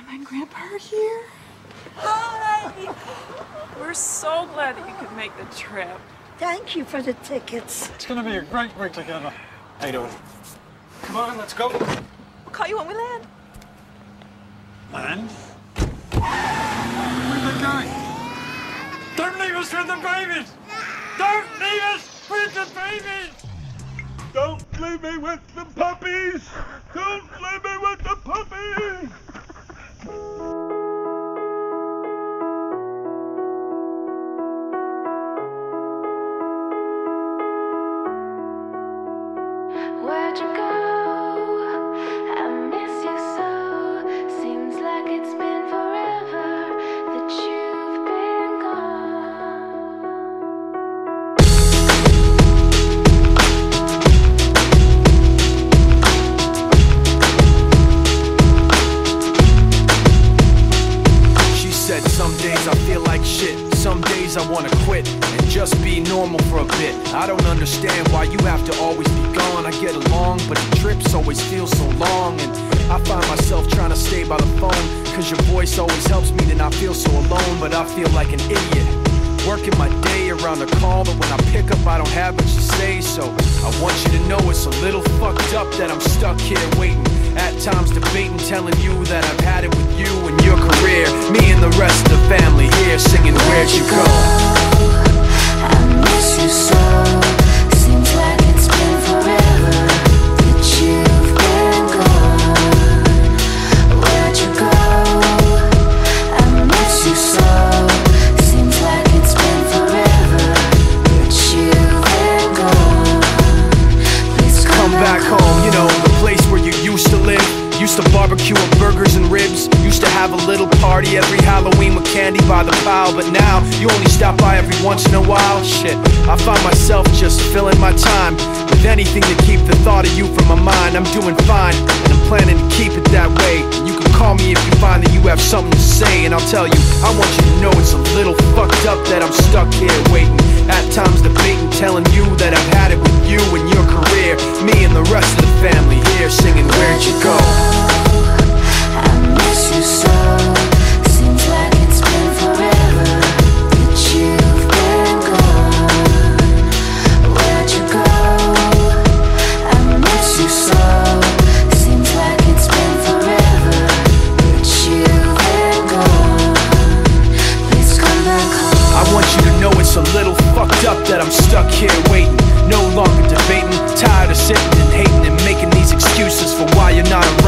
Grandma and Grandpa are here. Hi! We're so glad that you could make the trip. Thank you for the tickets. It's gonna be a great week together. How you doing? Come on, let's go. We'll call you when we land. Land? Where are they going? Don't leave us with the babies! Don't leave us with the babies! Don't leave me with the puppies! Don't leave me with the puppies! Where'd you go? I miss you so. Seems like it's been forever that you've been gone. She said some days I feel like shit, some days I wanna quit and just be normal for a bit. I don't understand why you have to always be gone. I get along, but the trips always feel so long. And I find myself trying to stay by the phone, cause your voice always helps me to not feel so alone. But I feel like an idiot, working my day around a call, but when I pick up I don't have much to say. So I want you to know it's a little fucked up that I'm stuck here waiting, at times debating, telling you that I've had it with you and your career. Me and the rest of the family here singing Where'd You Go? I miss you so. Seems like it's been forever that you've been gone. Where'd you go? I miss you so. Seems like it's been forever that you've been gone. Please Come back home, you know, the place where you used to live. Used to barbecue with burgers and ribs. Used to have a little party every Halloween with candy by the pile. But now, you only stop by every once in a while. Shit, I find myself just filling my time with anything to keep the thought of you from my mind. I'm doing fine, and I'm planning to keep it that way. You can call me if you find that you have something to say, and I'll tell you, I want you to know it's a little fucked up that I'm stuck here waiting, at times debating, telling you that I've had it with you and your career. Me and the rest of the family here singing Where'd You Go? I miss you so. Seems like it's been forever that you've been gone. Where'd you go? I miss you so. Seems like it's been forever that you've been gone. Please come back home. I want you to know it's a little fucked up that I'm stuck here waiting, no longer debating, tired of sitting and hating and making these excuses for why you're not around.